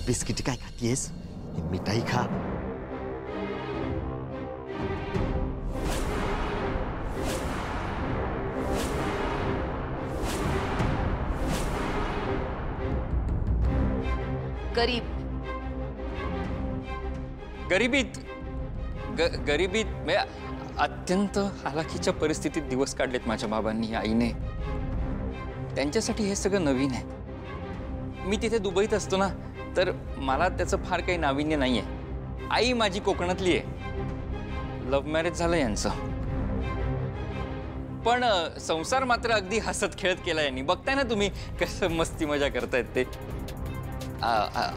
Biscuit काय खातीयस? मिठाई खा. गरिबीत अत्यंत हालाखीच्या परिस्थितीत दिवस काढलेत माझ्या बाबांनी, आईने. त्यांच्यासाठी हे सगळं नवीन आहे. मी तिथे दुबईत असतो ना, तर मला त्याचं फार काही नाविन्य नाहीये. आई माझी कोकणातली आहे. लव्ह मॅरेज झालं यांचं, पण संसार मात्र अगदी हसत खेळत केला यांनी. बघताय ना तुम्ही कसं मस्ती मजा करतायत ते.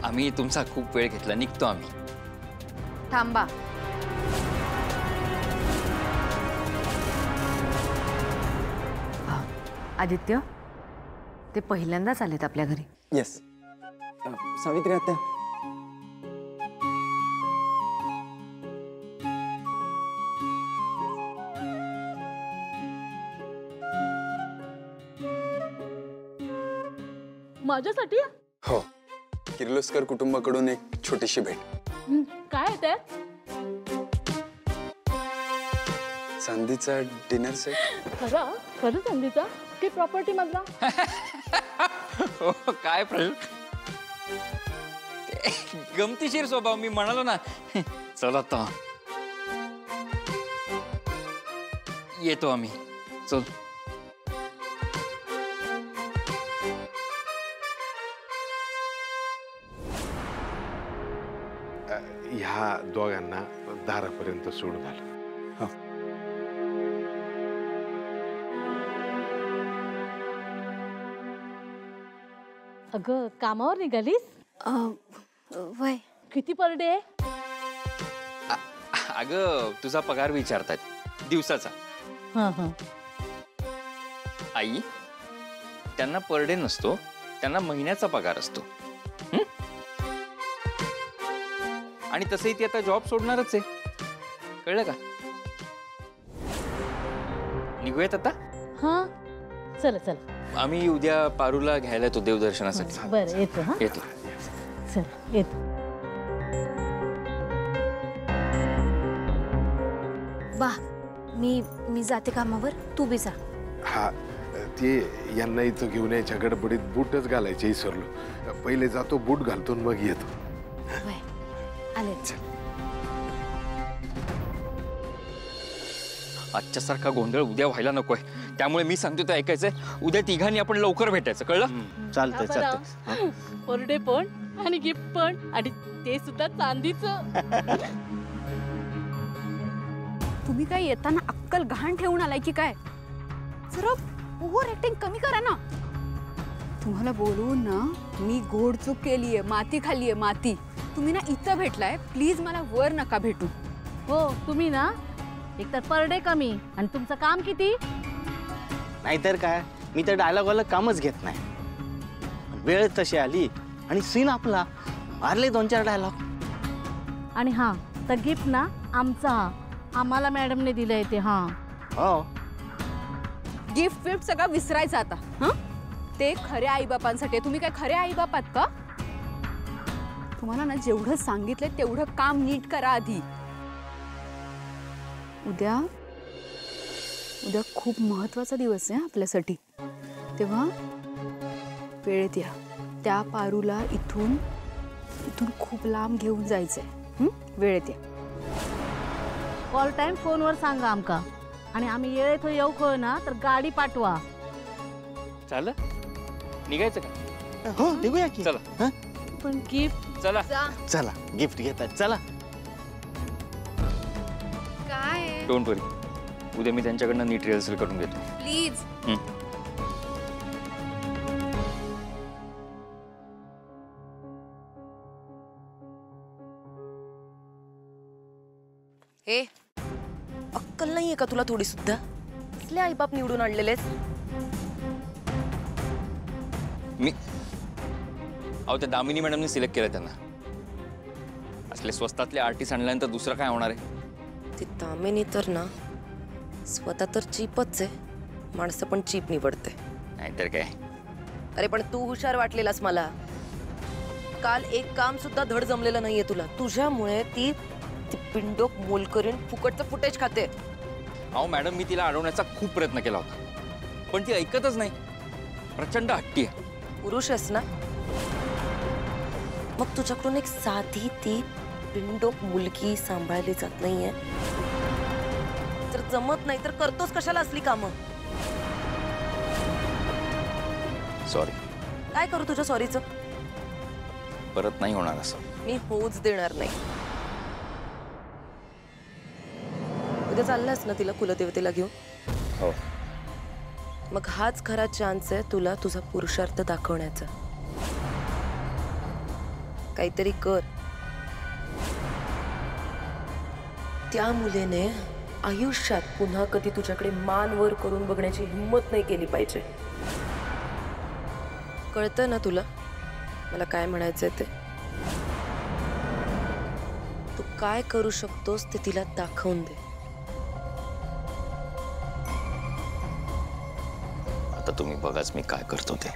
आम्ही तुमचा खूप वेळ घेतला, निघतो आम्ही. थांबा. आदित्य, ते पहिल्यांदाच आलेत आपल्या घरी. येस. सावित्री आत्या, माझ्यासाठी? हो, किर्लोस्कर कुटुंबाकडून एक छोटीशी भेट. काय ते? चांदीचा डिनर सेट. खरं खरं चांदीचा की प्रॉपर्टी मधला? काय प्रश्न, गमतीशीर स्वभाव. मी म्हणालो ना. चला आता येतो आम्ही. चल. ह्या दोघांना दारापर्यंत सोडून आलो. अगं, कामावर निघालीस? वय किती पर डे? अगं, तुझा पगार विचारतात दिवसाचा. आई, त्यांना पर डे नसतो, त्यांना महिन्याचा पगार असतो. आणि तसंही ती आता जॉब सोडणारच आहे, कळलं का? निघूयात आता. हा, चल चल. आम्ही उद्या पारूला घ्यायला येतो देवदर्शनासाठी. बरं, येतो. हा, येतो. चल, येतो. बा, मी जाते कामावर, तू बी जा. हा, ते यांना इथं घेऊन यायच्या गडबडीत बूटच घालायचे विसरलो. पहिले जातो, बूट घालतो मग येतो. वय आले. आजच्या सारखा गोंधळ उद्या व्हायला नकोय. त्यामुळे मी सांगतो ते ऐकायचंय. उद्या तिघांनी आपण लवकर भेटायचं, कळलं? चालतंय चालतंय. पर डे पण आणि गिफ्ट पण, आणि ते सुद्धा चांदीचं. तुम्ही काय येताना अक्कल गहाण ठेवून आलाय की काय? जरा ओव्हर ऍक्टिंग कमी करा ना. तुम्हाला बोलवून ना मी गोड चूक केलीये, माती खाल्लीये, माती. तुम्ही ना इथं भेटलाय, प्लीज मला वर नका भेटू. हो, तुम्ही ना एकतर पर डे कमी आणि तुमचं काम किती. नाहीतर काय, मी तर डायलॉग वाला कामच घेत नाही. वेळ तशी आली आणि सीन आपला, मारले 2-4 डायलॉग. आणि हा, तर गिफ्ट ना आमचा, आम्हाला मॅडमने दिलंय ते. हा हो, गिफ्ट विफ्ट सगळं विसरायचं आता. हं, ते खऱ्या आईबापांसाठी. तुम्ही काय खरे आईबाप आहात का? तुम्हाला ना जेवढं सांगितलंय तेवढं काम नीट करा आधी. उद्या खूप महत्वाचा दिवस आहे आपल्यासाठी. तेव्हा वेळेत या. त्या पारूला इथून खूप लांब घेऊन जायचंय. वेळेत या. ऑल टाइम फोनवर सांगा आमका, आणि आम्ही येतो येऊ खो ना तर गाडी पाठवा. चालेल, निघायचं का? हो, निघूया की. चला. पण गिफ्ट. चला चला, गिफ्ट घेतात. चला. काय? डोंट वरी, उद्या मी त्यांच्याकडनं नीट रिहर्सल करून घेतो. प्लीज. हे अक्कल नाहीये का तुला थोडी सुद्धा? कसले आईबाप निवडून आणलेलेस? मी त्या दामिनी मॅडमने सिलेक्ट केलं त्यांना. असले स्वस्तातले आर्टिस्ट आणल्यानंतर दुसरं काय होणार आहे? ती दामिनी तर ना स्वतः तर चीपच आहे, माणसं पण चीप निवडते. नाहीतर काय. अरे पण तू हुशार वाटलेलास मला. काल एक काम सुद्धा धड जमलेलं नाहीये तुला. तुझ्यामुळे ती पिंडोक मोलकरीण फुकटचं फुटेज खाते. अहो मॅडम, मी तिला अडवण्याचा खूप प्रयत्न केला होता, पण ती ऐकतच नाही. प्रचंड हट्टी आहे. पुरुष आहेस ना, मग तुझ्याकडून एक साधी ती पिंडोक मुलगी सांभाळली जात नाहीये. जर जमत नाही तर करतोस कशाला असली कामं? सॉरी. काय करू तुझ्या सॉरीचं? परत नाही होणार असं. मी होऊच देणार नाही. उद्या चाललास ना तिला कुलदेवतेला घेऊन? हो. मग हाच खरा चान्स आहे तुला तुझा पुरुषार्थ दाखवण्याचा. काहीतरी कर. त्या मुलीने आयुष्यात पुन्हा कधी तुझ्याकडे मान वर करून बघण्याची हिंमत नाही केली पाहिजे. कळतं ना तुला मला काय म्हणायचंय ते? तू काय करू शकतोस ते तिला दाखवून दे. आता तुम्ही बघाच मी काय करतो ते.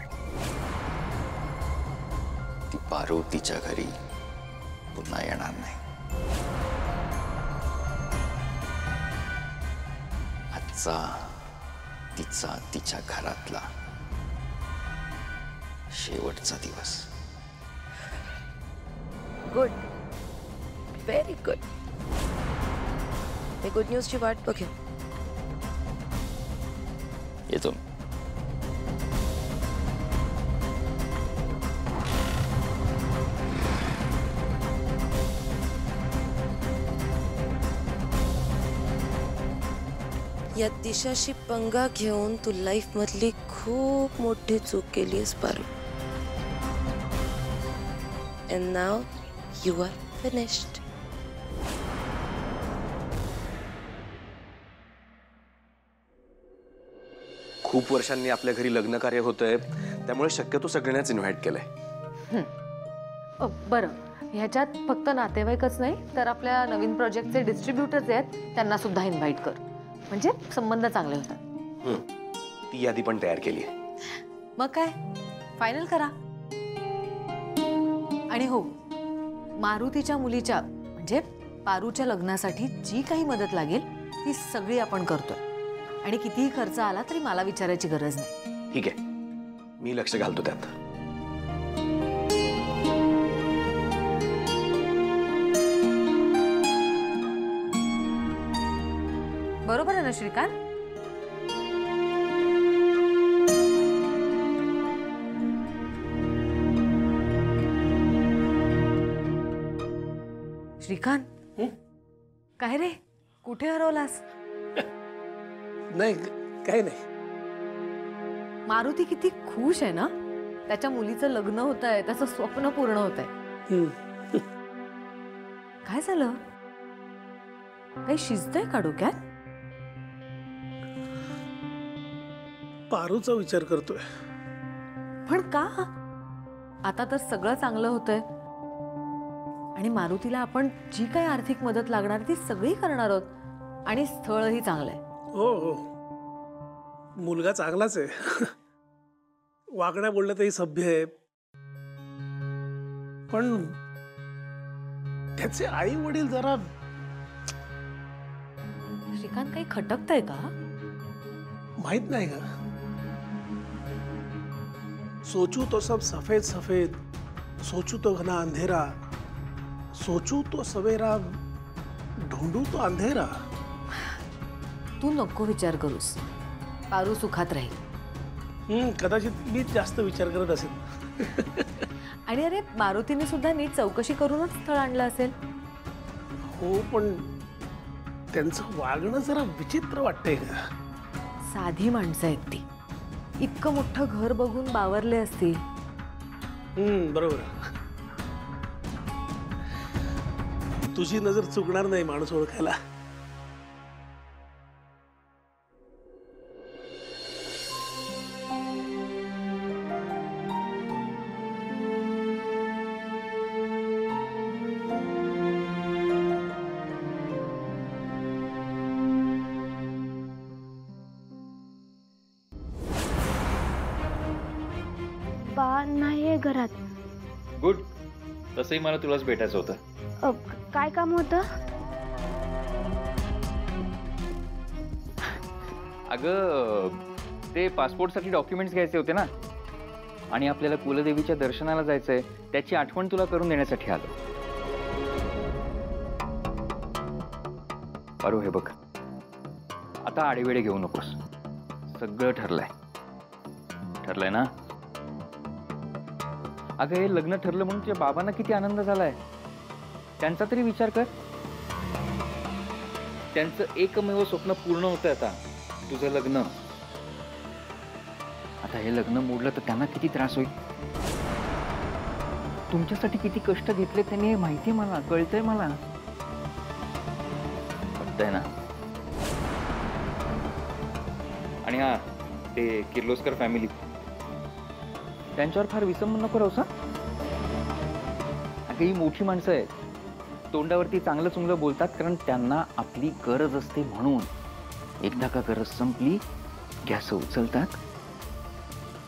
ती पारू तिच्या घरी पुन्हा येणार नाही. आजचा तिचा तिच्या घरातला शेवटचा दिवस. Good, very good. हे गुड न्यूजची वाट बघेन. येतो. या दिशाशी पंगा घेऊन तू लाईफ मधली खूप मोठी चूक केलीस Paru. And now you are finished. खूप वर्षांनी आपल्या घरी लग्न कार्य होतंय, त्यामुळे शक्यतो सगळ्यांनाच इन्व्हाइट केलंय. बरं, ह्याच्यात फक्त नातेवाईकच नाही तर आपल्या नवीन प्रोजेक्टचे डिस्ट्रीब्युटर्स आहेत त्यांना सुद्धा इन्व्हाइट कर, म्हणजे संबंध चांगले होतात. ती यादी पण तयार केली आहे. मग काय, फायनल करा. आणि हो, मारुतीच्या मुलीच्या म्हणजे पारूच्या लग्नासाठी जी काही मदत लागेल ती सगळी आपण करतोय. आणि कितीही खर्च आला तरी मला विचारायची गरज नाही. ठीक आहे, मी लक्ष घालतो त्यात. बरोबर आहे ना श्रीकांत? श्रीकांत, काय रे, कुठे हरवलास? नाही, काही नाही. मारुती किती खुश आहे ना, त्याच्या मुलीचं लग्न होत आहे, त्याचं स्वप्न पूर्ण होत आहे. काय झालं? काही शिजतंय का डोक्यात? पारूचा विचार करतोय. पण का? आता तर सगळं चांगलं होतंय आणि मारुतीला आपण जी काही आर्थिक मदत लागणार ती सगळी करणार आहोत आणि स्थळही चांगलंय. हो हो, मुलगा चांगलाच आहे. वागण्या बोलण्यातही सभ्य आहे. पण त्याचे आई वडील जरा. श्रीकांत, काही खटकतंय का? माहित नाही का? सोचू तो सब सफेद सफेद, सोचू तो घना अंधेरा, सोचू तो सवेरा, ढूंढू तो अंधेरा. तू नको विचार करूस, पारू सुखात राहील. कदाचित मीच जास्त विचार करत असेल. आणि अरे, मारुतीने सुद्धा नीट चौकशी करूनच स्थळ आणलं असेल. हो, पण त्यांचं वागणं जरा विचित्र वाटतंय का? साधी माणसं आहेत ती. इतकं मोठं घर बघून बावरले असतील. बरोबर. तुझी नजर चुकणार नाही माणूस ओळखायला. बा नाहीये घरात. गुड. तसंही मला तुलाच भेटायचं होतं. काय काम होतं? अगं ते पासपोर्टसाठी डॉक्युमेंट्स घ्यायचे होते ना, आणि आपल्याला कुलदेवीच्या दर्शनाला जायचंय, त्याची आठवण तुला करून देण्यासाठी आलो. पारू, हे बघ, आता आडेवेडे घेऊ नकोस. सगळं ठरलंय ना? अगं हे लग्न ठरलं म्हणून तुझ्या बाबांना किती आनंद झालाय. त्यांचा तरी विचार कर. त्यांचं एकमेव स्वप्न पूर्ण होतंय आता, तुझं लग्न. आता हे लग्न मोडलं तर त्यांना किती त्रास होईल. तुमच्यासाठी किती कष्ट घेतले त्यांनी हे माहिती मला, कळतंय मला. कळतंय ना? आणि हा, ते किर्लोस्कर फॅमिली, त्यांच्यावर फार विसंबून नको राहूस. अगं ही मोठी माणसं आहेत, तोंडावरती चांगलं चुंगलं बोलतात, कारण त्यांना आपली गरज असते म्हणून. एकदा का गरज संपली, गॅस उचलतात,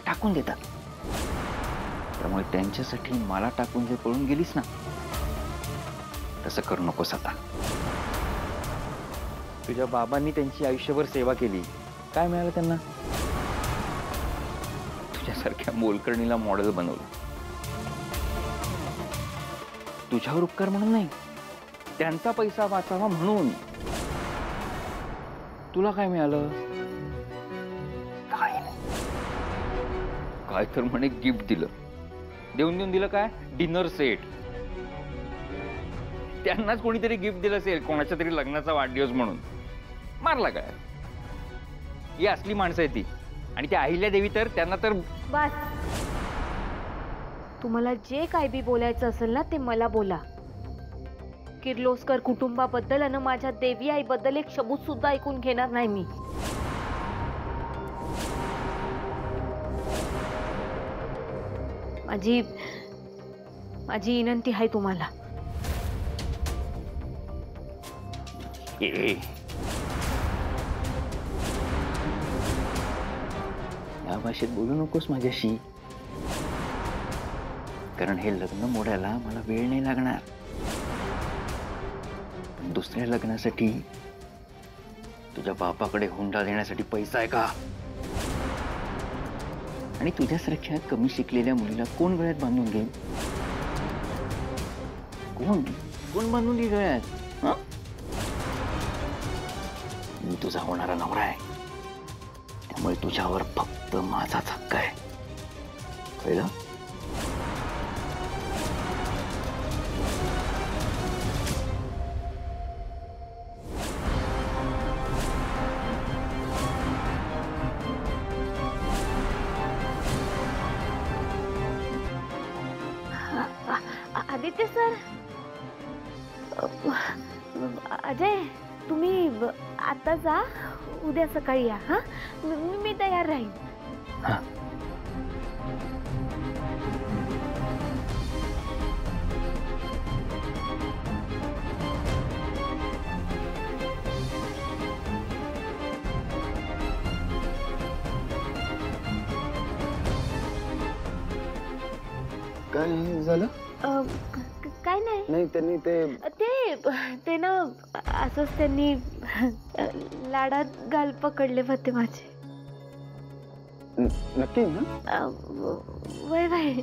टाकून देतात. त्यामुळे त्यांच्यासाठी मला टाकून जे पळून गेलीस ना, तसं करू नकोस आता. तुझ्या बाबांनी त्यांची आयुष्यभर सेवा केली, काय मिळालं त्यांना? तुझ्यासारख्या मोलकर्णीला मॉडेल बनवलं. तुझ्यावर उपकार म्हणून नाही, त्यांचा पैसा वाचावा म्हणून. तुला काय मिळालं? काय तर म्हणे गिफ्ट दिलं. देऊन दिलं काय? Dinner set. त्यांनाच कोणीतरी गिफ्ट दिलं असेल, कोणाच्या तरी लग्नाचा वाढदिवस म्हणून. मारला काय? ही असली माणसं आहे ती. आणि त्या अहिल्या देवी तर, त्यांना तर. बस, तुम्हाला जे काय बी बोलायचं असेल ना ते मला बोला. किर्लोस्कर कुटुंबाबद्दल आणि माझ्या देवी आईबद्दल एक शब्द सुद्धा ऐकून घेणार नाही मी. माझी विनंती आहे तुम्हाला. या भाषेत बोलू नकोस माझ्याशी, कारण हे लग्न मोडायला मला वेळ नाही लागणार. दुसऱ्या लग्नासाठी तुझ्या बापाकडे हुंडा देण्यासाठी पैसा आहे का? आणि तुझ्यासारख्या कमी शिकलेल्या मुलीला कोण गळ्यात बांधून घेईल? कोण बांधून घे गळ्यात? मी तुझा होणारा नवरा आहे, त्यामुळे तुझ्यावर फक्त माझाच हक्क आहे. कळलं? आदित्य सर, अजय, तुम्ही आता जा, उद्या सकाळी या. हा, मी तयार राहीन. काय झालं? काय नाही. नाही, त्यांनी ते ना असंच त्यांनी लाडात गाल पकडले होते माझे. नक्की ना? वय वय,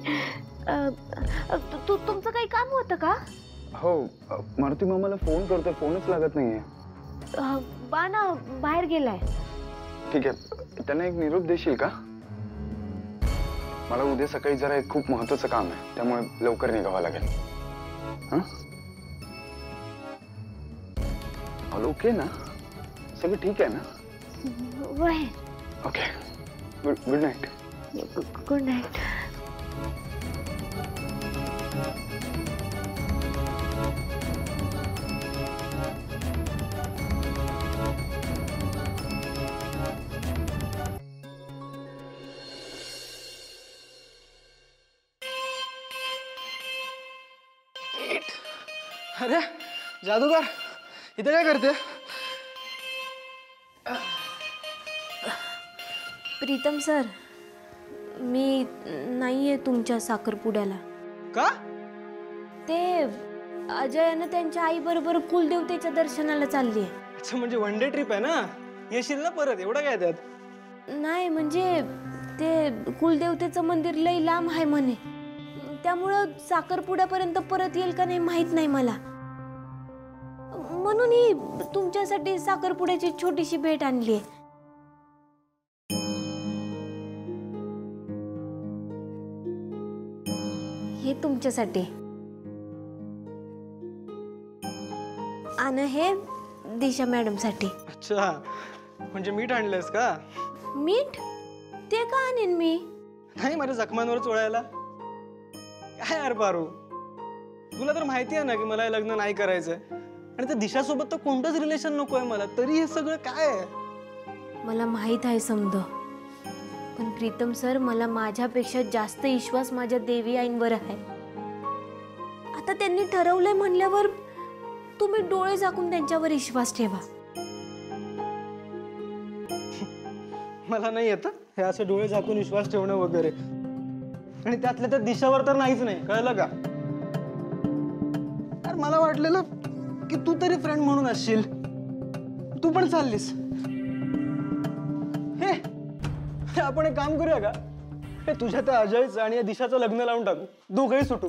तुमचं काही काम होतं का? हो, मारुती मामाला फोन करतोय, फोनच लागत नाहीये. बा ना बाहेर गेलाय. ठीक आहे, त्यांना एक निरोप देशील का? मला उद्या सकाळी जरा एक खूप महत्वाचं काम आहे, त्यामुळे लवकर निघावं लागेल. ऑल ओके ना? सगळं ठीक आहे ना? वय. Okay, good night. Good night. अरे जादूगर, इथे काय करते? प्रीतम सर, मी नाहीये तुमच्या साखरपुड्याला. का? अजयनं त्यांच्या आई बरोबर कुलदेवतेच्या दर्शनाला चालली आहे. अच्छा, म्हणजे वन डे ट्रिप आहे ना, येशील ना परत, एवढं काय त्यात? नाही म्हणजे ते कुलदेवतेचं मंदिर लई लांब आहे म्हणे, त्यामुळं साखरपुड्यापर्यंत परत येईल का नाही माहित नाही मला. म्हणून ही तुमच्यासाठी साखरपुड्याची छोटीशी भेट आणली. हे तुमच्यासाठी आणि हे दिशा मॅडम साठी. अच्छा, म्हणजे मीठ आणलंयस का? मीठ? ते का आणेन मी? नाही, माझ्या जखमांवर चोळायला. काय यार पारू, तुला तर माहिती आहे ना की मला हे लग्न नाही करायचंय, आणि त्या दिशासोबत तर कोणतंच रिलेशन नको आहे मला, तरी हे सगळं काय आहे? मला माहित आहे समज, पण प्रीतम सर, मला माझ्यापेक्षा जास्त विश्वास माझ्या देवी आईंवर आहे. आता त्यांनी ठरवलंय म्हणल्यावर तुम्ही डोळे झाकून त्यांच्यावर विश्वास ठेवा. मला नाही येत हे असं डोळे झाकून विश्वास ठेवणं वगैरे, आणि त्यातल्या त्या दिशावर तर नाहीच नाही, कळलं का? यार मला वाटलेलं की तू तरी फ्रेंड म्हणून असशील, तू पण चाललीस. हे आपण एक काम करूया का, हे तुझ्या त्या अजयचं आणि या दिशाचं लग्न लावून टाकू, दोघंही सुटू.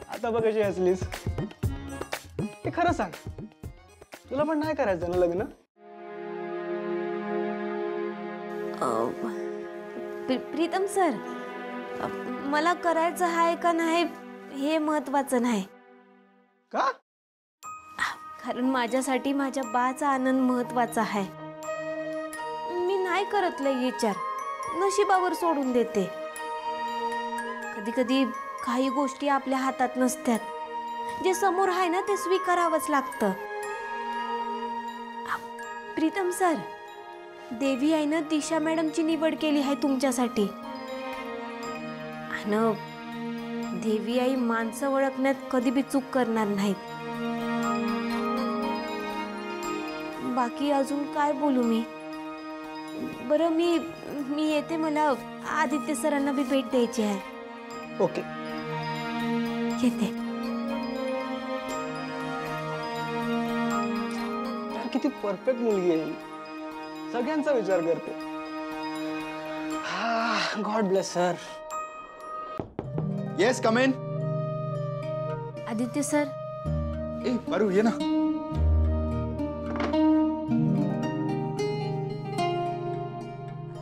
आता बघ कशी हसलीस. हे खरं सांग, तुला पण नाही करायचं ना लग्न? प्रीतम सर, मला करायचं आहे का नाही हे महत्वाचं नाही. का? कारण माझ्यासाठी माझ्या बाचा आनंद महत्वाचा आहे. मी नाही करत लय विचार, नशिबावर सोडून देते. कधी कधी काही गोष्टी आपल्या हातात नसतात, जे समोर आहे ना ते स्वीकारावंच लागतं. प्रीतम सर, देवी आईनं दिशा मॅडमची निवड केली आहे तुमच्यासाठी, आणि देवी आई माणसं ओळखण्यात कधी बी चूक करणार नाहीत. बाकी अजून काय बोलू मी? बरं, मी येते, मला आदित्य सरांना बी भेट द्यायची आहे. ओके, येते. किती परफेक्ट मुलगी आहे, सगळ्यांचा विचार करते. God bless sir. Yes, come in. Aditya sir. ए पारू, ये ना.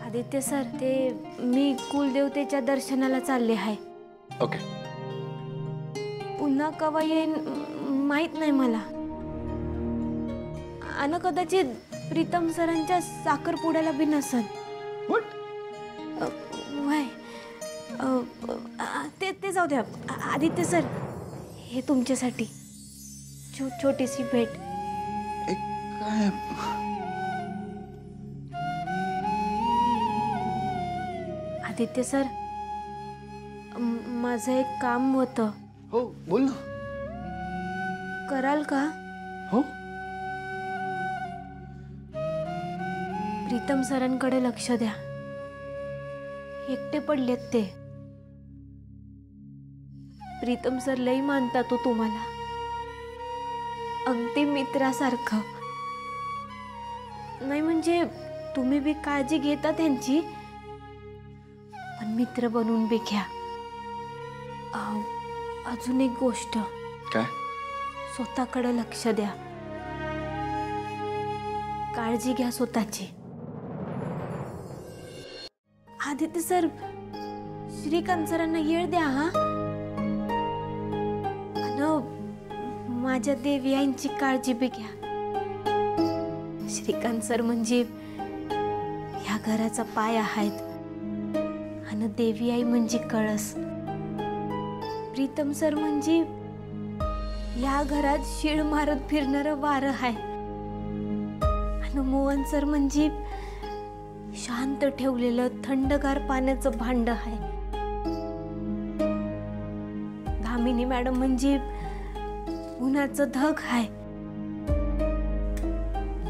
आदित्य सर, ते मी कुलदेवतेच्या दर्शनाला चालले आहे. ओके. पुन्हा कवा येईन माहित नाही मला, आणि कदाचित प्रीतम सरांच्या साखरपुड्याला बी नसन. वय ते जाऊ द्या. आदित्य सर, हे तुमच्यासाठी छोटीशी भेट. काय? आदित्य सर, माझं एक काम होतं. हो, बोल ना. कराल का? हो. प्रीतम सरांकडे लक्ष द्या, एकटे पडलेत ते. प्रीतम सर लई मानतात तो तुम्हाला, अगदी मित्रासारखं. नाही म्हणजे तुम्ही बी काळजी घेता त्यांची, पण मित्र बनून बी घ्या. अजून एक गोष्ट. काय? स्वतःकडे लक्ष द्या, काळजी घ्या स्वतःची. आदित्य सर, श्रीकांत सरांना येळ द्या. हा, माझ्या देवी आईंची काळजी बी घ्या. श्रीकांत सर म्हणजे ह्या घराचा पाया आहेत, आणि देवी आई म्हणजे कळस. प्रीतम सर म्हणजे या घरात शिळ मारत फिरणारं वारं आहे, आणि मोहन सर म्हणजे शांत ठेवलेलं थंडगार पाण्याचं भांड आहे. धामिनी मॅडम म्हणजे उन्हाचं धग आहे,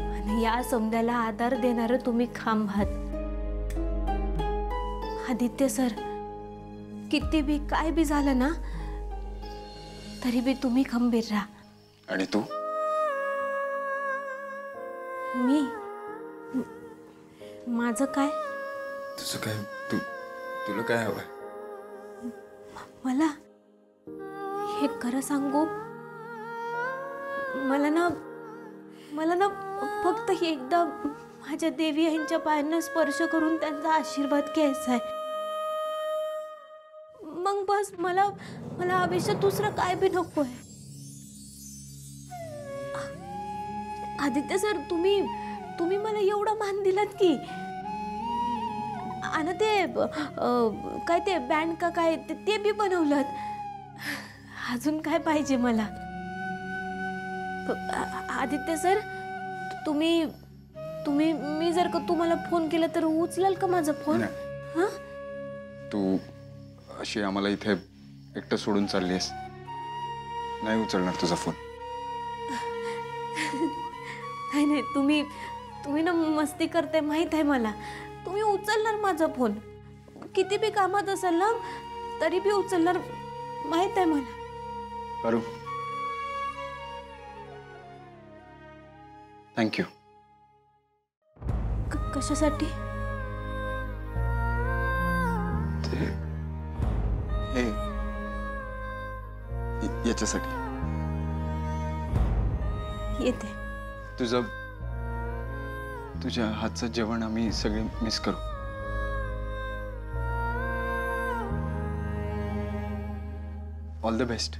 आणि या समद्याला आधार देणारं तुम्ही खांब आहात. आदित्य सर, किती बी काय बी झालं ना तरी बी तुम्ही खंबीर राहा. आणि तू? मी माझं काय? तुझं काय? तुला काय हवंय? मला हे खरं सांगू, मला ना फक्त एकदा माझ्या देवी यांच्या पायांना स्पर्श करून त्यांचा आशीर्वाद घ्यायचा आहे. मग बस मला आयुष्यात दुसरं काय बी नको आहे. आदित्य सर, तुम्ही मला एवढा मान दिलात की, आणि ते काय ते बँड का काय ते बी बनवलं. अजून काय पाहिजे मला? आदित्य सर, तुम्ही मी जर का तुम्हाला फोन केला तर उचलाल का माझा फोन? हां, तू अशी आम्हाला इथे एकटं सोडून चाललीस, नाही उचलणार तुझा फोन. नाही, तुम्ही ना मस्ती करते माहित आहे मला. तुम्ही उचलणार माझा फोन, किती बी कामात असाल ना तरी बी उचलणार माहित आहे मला. पारू, थँक्यू. कशासाठी? याच्यासाठी. येते. तुझ्या हातचं जेवण आम्ही सगळे मिस करू. All the best.